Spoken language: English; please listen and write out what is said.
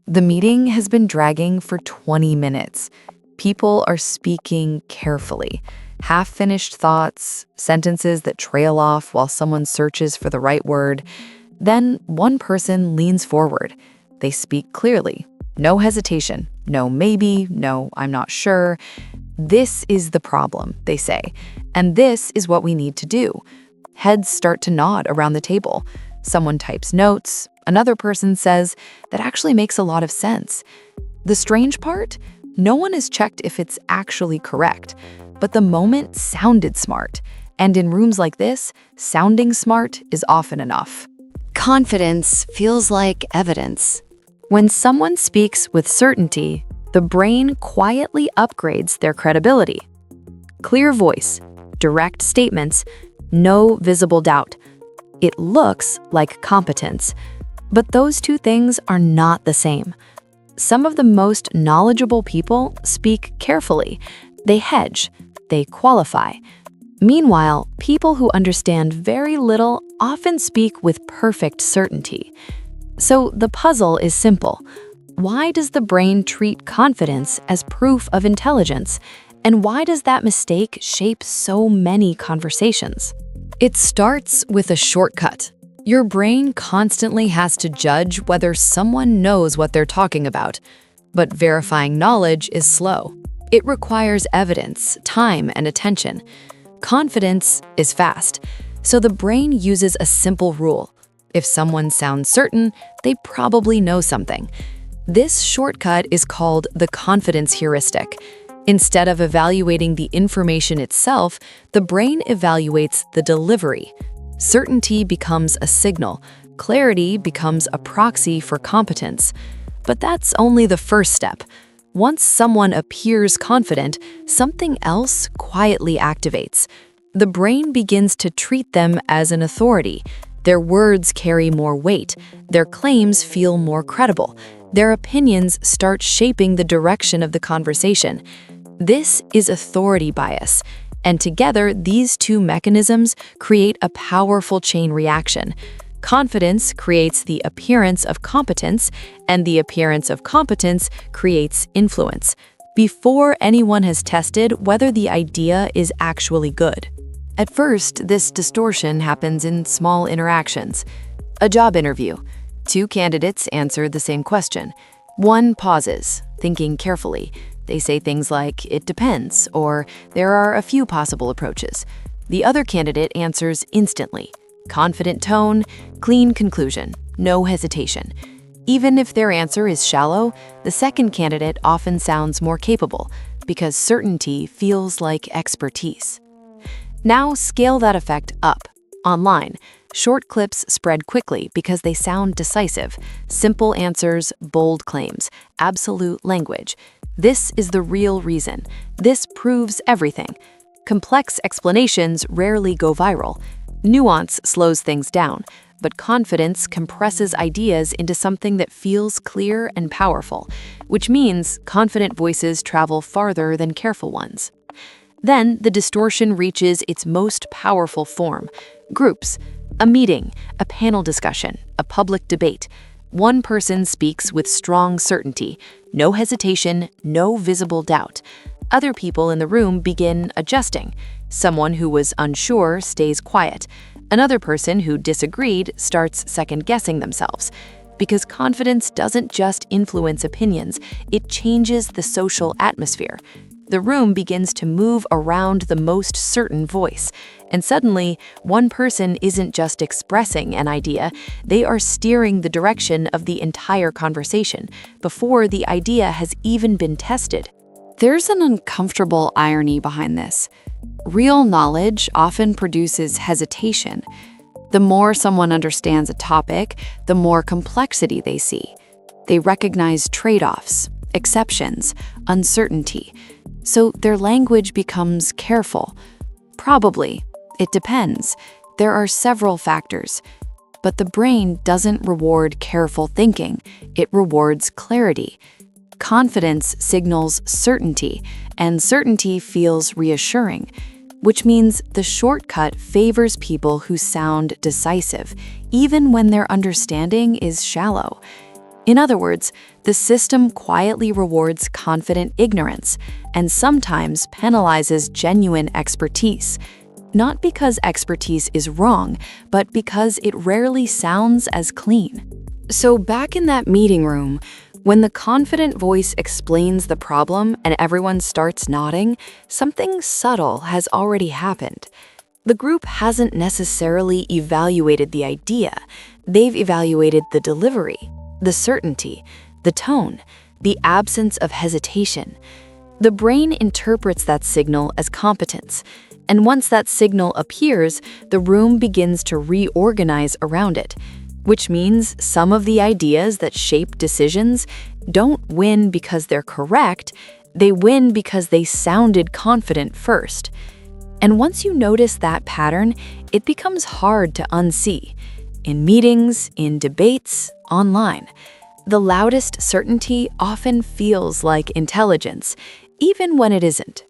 The meeting has been dragging for 20 minutes. People are speaking carefully. Half-finished thoughts, sentences that trail off while someone searches for the right word. Then one person leans forward. They speak clearly. No hesitation. No maybe. No, I'm not sure. This is the problem, they say. And this is what we need to do. Heads start to nod around the table. Someone types notes. Another person says, that actually makes a lot of sense. The strange part? No one has checked if it's actually correct. But the moment sounded smart. And in rooms like this, sounding smart is often enough. Confidence feels like evidence. When someone speaks with certainty, the brain quietly upgrades their credibility. Clear voice, direct statements, no visible doubt. It looks like competence. But those two things are not the same. Some of the most knowledgeable people speak carefully. They hedge. They qualify. Meanwhile, people who understand very little often speak with perfect certainty. So the puzzle is simple. Why does the brain treat confidence as proof of intelligence? And why does that mistake shape so many conversations? It starts with a shortcut. Your brain constantly has to judge whether someone knows what they're talking about. But verifying knowledge is slow. It requires evidence, time, and attention. Confidence is fast, so the brain uses a simple rule. If someone sounds certain, they probably know something. This shortcut is called the confidence heuristic. Instead of evaluating the information itself, the brain evaluates the delivery. Certainty becomes a signal. Clarity becomes a proxy for competence. But that's only the first step. Once someone appears confident, something else quietly activates. The brain begins to treat them as an authority. Their words carry more weight. Their claims feel more credible. Their opinions start shaping the direction of the conversation. This is authority bias. And together, these two mechanisms create a powerful chain reaction. Confidence creates the appearance of competence, and the appearance of competence creates influence, before anyone has tested whether the idea is actually good. At first, this distortion happens in small interactions. A job interview. Two candidates answer the same question. One pauses, thinking carefully. They say things like, "It depends," or "There are a few possible approaches." The other candidate answers instantly. Confident tone, clean conclusion, no hesitation. Even if their answer is shallow, the second candidate often sounds more capable because certainty feels like expertise. Now scale that effect up. Online, short clips spread quickly because they sound decisive. Simple answers, bold claims, absolute language. This is the real reason. This proves everything. Complex explanations rarely go viral. Nuance slows things down, but confidence compresses ideas into something that feels clear and powerful, which means confident voices travel farther than careful ones. Then the distortion reaches its most powerful form. Groups, a meeting, a panel discussion, a public debate. One person speaks with strong certainty, no hesitation, no visible doubt. Other people in the room begin adjusting. Someone who was unsure stays quiet. Another person who disagreed starts second-guessing themselves. Because confidence doesn't just influence opinions, it changes the social atmosphere. The room begins to move around the most certain voice. And suddenly, one person isn't just expressing an idea, they are steering the direction of the entire conversation before the idea has even been tested. There's an uncomfortable irony behind this. Real knowledge often produces hesitation. The more someone understands a topic, the more complexity they see. They recognize trade-offs, exceptions, uncertainty. So their language becomes careful. Probably. It depends. There are several factors. But the brain doesn't reward careful thinking. It rewards clarity. Confidence signals certainty, and certainty feels reassuring, which means the shortcut favors people who sound decisive, even when their understanding is shallow. In other words, the system quietly rewards confident ignorance and sometimes penalizes genuine expertise, not because expertise is wrong, but because it rarely sounds as clean. So back in that meeting room, when the confident voice explains the problem and everyone starts nodding, something subtle has already happened. The group hasn't necessarily evaluated the idea, they've evaluated the delivery, the certainty, the tone, the absence of hesitation. The brain interprets that signal as competence, and once that signal appears, the room begins to reorganize around it, which means some of the ideas that shape decisions don't win because they're correct, they win because they sounded confident first. And once you notice that pattern, it becomes hard to unsee. In meetings, in debates, online, the loudest certainty often feels like intelligence, even when it isn't.